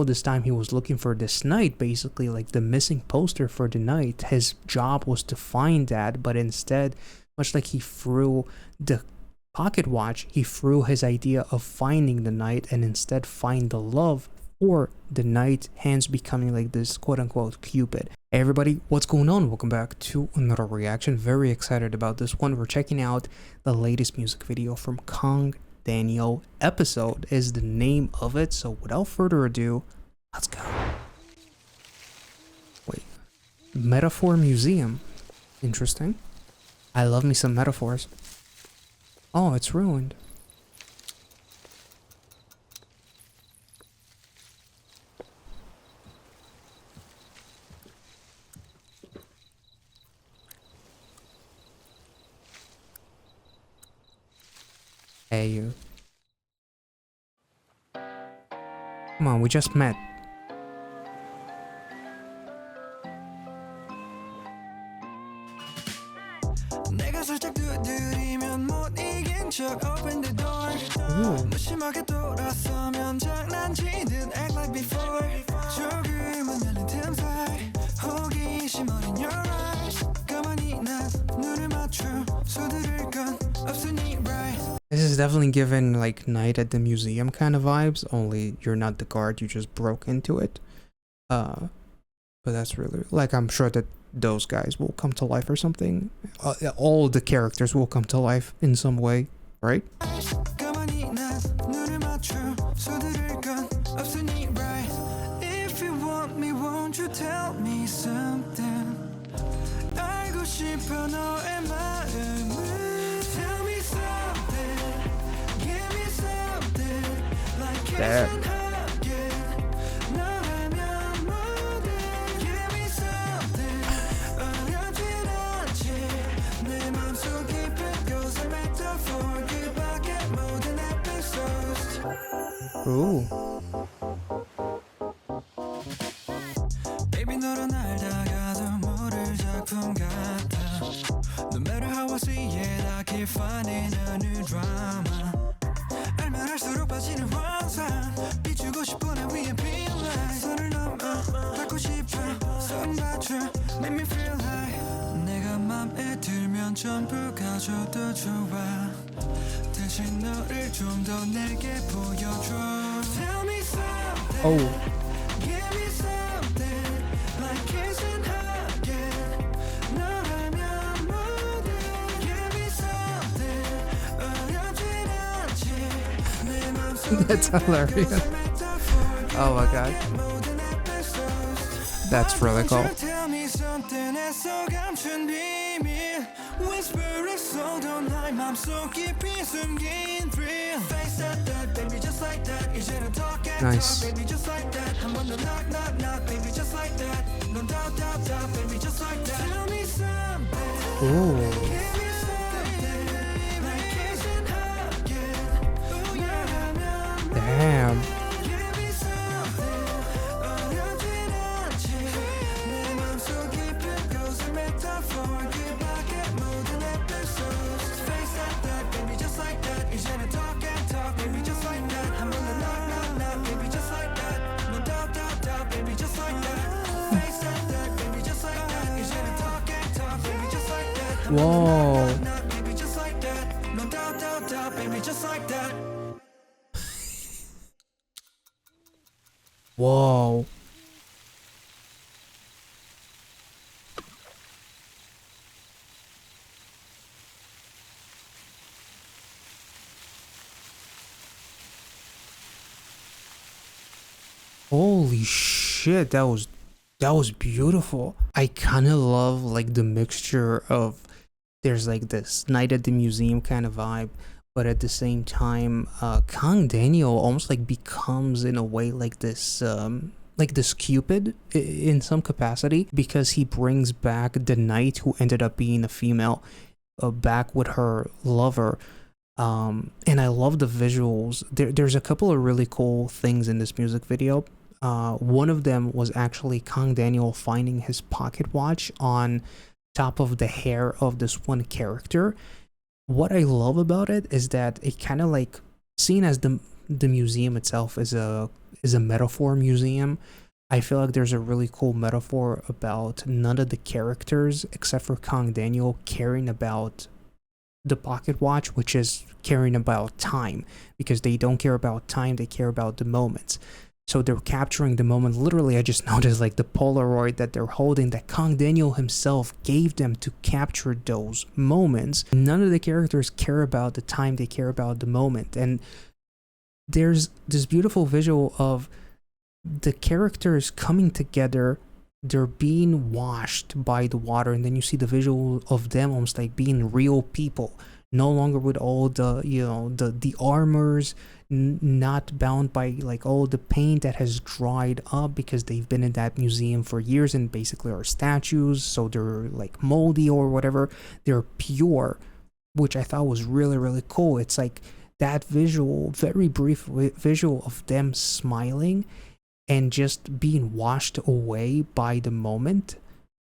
all this time he was looking for this knight, basically like the missing poster for the knight. His job was to find that, but instead, much like he threw the pocket watch, he threw his idea of finding the knight and instead find the love for the knight, hence becoming like this quote-unquote Cupid. Hey everybody, what's going on? Welcome back to another reaction. Very excited about this one. We're checking out the latest music video from KANGDANIEL. Episode is the name of it, so without further ado, let's go. Wait, Metaphor Museum. Interesting. I love me some metaphors. Oh, it's ruined. Hey, you. Come on, we just met. Ooh. This is definitely given like Night at the Museum kind of vibes, only you're not the guard, you just broke into it. But that's really, like, I'm sure that those guys will come to life or something. All the characters will come to life in some way, right? If you want me, won't you tell me something? Tell me something, give me something like that. Ooh. Baby, 너를 알다가도 모를 작품 같아. No matter how I see it, I keep finding a new drama. 알면 할수록 빠지는 환상. 비추고 싶어 내 위에 beam light. 선을 넘어 밟고 싶어 손 받쳐 make me feel high. 내가 맘에 들면 전부 가져도 좋아. 대신 너를 좀 더 내게 보여줘. Tell me something. Oh. Give me something like kissing again. 너라면 뭐든. Give me something. 어렵진 않지. 내 맘속에 That's hilarious. Oh my god. That's really cool. Tell me something 애써 감춘 비밀. Whisper it so don't lie. 맘속 깊이 숨긴 thrill. Face that baby just like that. 이제는 talk and talk baby just like that. 한 번 더 knock knock knock baby just like that. 넌 doubt doubt doubt baby just like that. Tell me something. Ooh. Give me something like kissing again. Damn. Give me something. 어렵진 않지. 내 맘속 깊이 goes a metaphor. 그밖에 모든 episodes. Face that baby just like that. 이제는 talk and talk baby just like that. 한 번 더 knock knock knock baby just like that. 넌 doubt doubt doubt baby just like that. Face that baby just like that. 이제는 talk and talk baby just like that. 한 번 더 knock knock knock baby just like that. 넌 doubt doubt doubt baby just like that. Whoa. Holy shit, that was beautiful. I kind of love like the mixture of there's like this Night at the Museum kind of vibe, but at the same time KANGDANIEL almost like becomes in a way like this Cupid in some capacity, because he brings back the knight who ended up being a female back with her lover. And I love the visuals. There's a couple of really cool things in this music video. One of them was actually KANGDANIEL finding his pocket watch on top of the hair of this one character. What I love about it is that it kind of like, seen as the museum itself is is a metaphor museum. I feel like there's a really cool metaphor about none of the characters except for KANGDANIEL caring about the pocket watch, which is caring about time, because they don't care about time, they care about the moments. So they're capturing the moment. Literally, I just noticed like the Polaroid that they're holding, that KANGDANIEL himself gave them to capture those moments. None of the characters care about the time, they care about the moment. And there's this beautiful visual of the characters coming together. They're being washed by the water, and then you see the visual of them almost like being real people, no longer with all the, you know, the armors, not bound by like all the paint that has dried up because they've been in that museum for years and basically are statues, so they're like moldy or whatever. They're pure, which I thought was really, really cool. It's like that visual, very brief visual of them smiling and just being washed away by the moment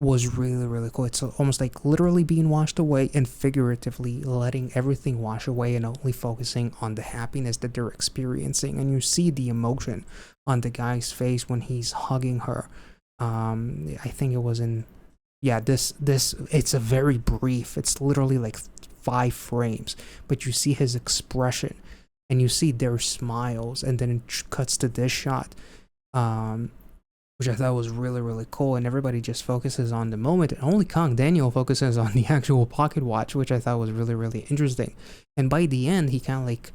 was really, really cool. It's almost like literally being washed away and figuratively letting everything wash away and only focusing on the happiness that they're experiencing. And you see the emotion on the guy's face when he's hugging her. I think it was in, yeah, this it's a very brief, it's literally like 5 frames, but you see his expression and you see their smiles, and then it cuts to this shot, which I thought was really, really cool. And everybody just focuses on the moment, and only KANGDANIEL focuses on the actual pocket watch, which I thought was really, really interesting. And by the end, he kind of like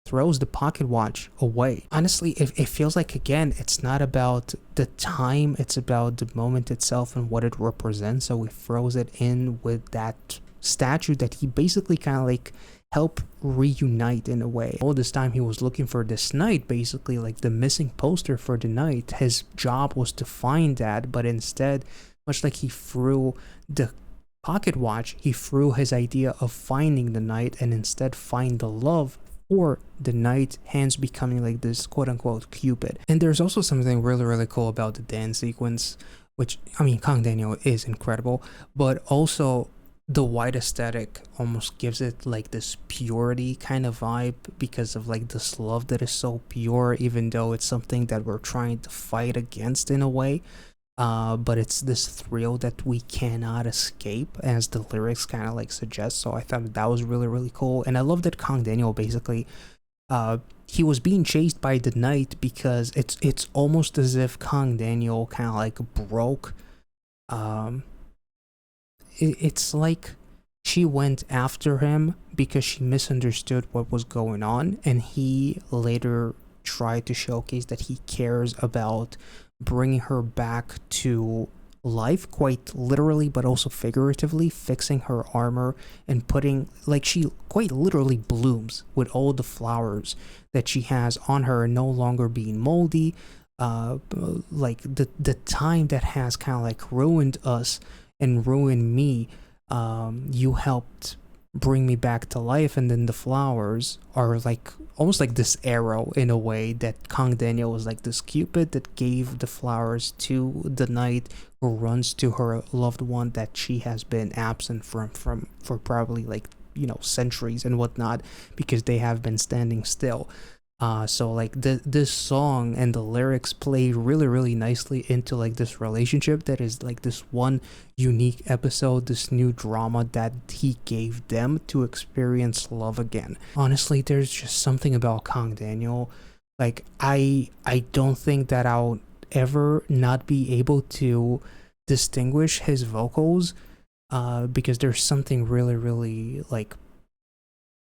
throws the pocket watch away. Honestly, it feels like, again, it's not about the time, it's about the moment itself and what it represents. So he throws it in with that statue that he basically kind of like help reunite in a way. All this time he was looking for this knight, basically like the missing poster for the knight. His job was to find that, but instead, much like he threw the pocket watch, he threw his idea of finding the knight and instead find the love for the knight, hence becoming like this quote-unquote Cupid. And there's also something really, really cool about the dance sequence, which, I mean, KANGDANIEL is incredible, but also the white aesthetic almost gives it like this purity kind of vibe because of like this love that is so pure, even though it's something that we're trying to fight against in a way. But it's this thrill that we cannot escape, as the lyrics kind of like suggest. So I thought that was really, really cool. And I love that KANGDANIEL basically, he was being chased by the knight because it's almost as if KANGDANIEL kind of like broke. It's like she went after him because she misunderstood what was going on, and he later tried to showcase that he cares about bringing her back to life, quite literally but also figuratively, fixing her armor and putting, like, she quite literally blooms with all the flowers that she has on her and no longer being moldy. Like the time that has kind of like ruined us and ruin me, you helped bring me back to life. And then the flowers are like almost like this arrow in a way, that KANGDANIEL was like this Cupid that gave the flowers to the knight who runs to her loved one that she has been absent from for probably like, you know, centuries and whatnot, because they have been standing still. So like this song and the lyrics play really, really nicely into like this relationship that is like this one unique episode, this new drama that he gave them to experience love again. Honestly, there's just something about KANGDANIEL. Like I don't think that I'll ever not be able to distinguish his vocals, because there's something really, really like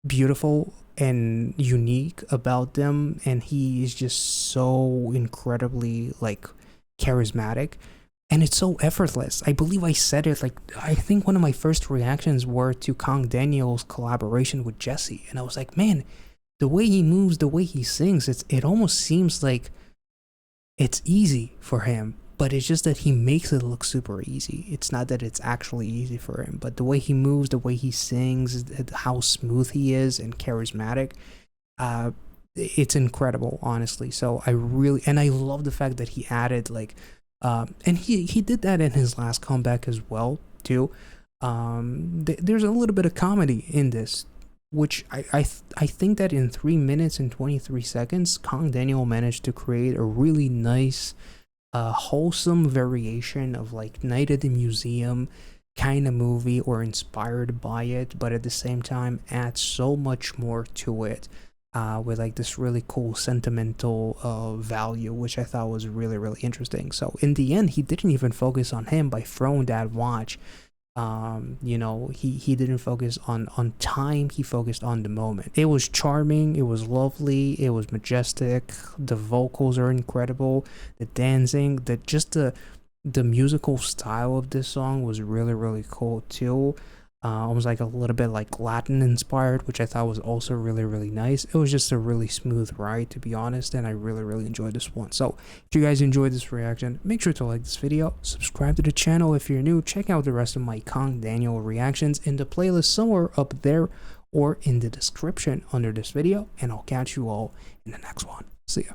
beautiful and unique about them, and he is just so incredibly like charismatic, and it's so effortless. I believe I said it, like, I think one of my first reactions were to KANGDANIEL's collaboration with Jesse, and I was like, man, the way he moves, the way he sings, it almost seems like it's easy for him, but it's just that he makes it look super easy. It's not that it's actually easy for him, but the way he moves, the way he sings, how smooth he is and charismatic, it's incredible, honestly. So I love the fact that he added like, and he did that in his last comeback as well too. There's a little bit of comedy in this which I think that in 3 minutes and 23 seconds, KANGDANIEL managed to create a really nice, wholesome variation of like Night at the Museum kind of movie, or inspired by it, but at the same time adds so much more to it, with like this really cool sentimental value, which I thought was really, really interesting. So in the end, he didn't even focus on him by throwing that watch. You know, he didn't focus on time, he focused on the moment. It was charming, it was lovely, it was majestic, the vocals are incredible, the dancing, the musical style of this song was really, really cool too. Almost like a little bit like Latin inspired, which I thought was also really, really nice. It was just a really smooth ride, to be honest, and I really, really enjoyed this one. So if you guys enjoyed this reaction, make sure to like this video, subscribe to the channel if you're new, check out the rest of my KANGDANIEL reactions in the playlist somewhere up there or in the description under this video, and I'll catch you all in the next one. See ya.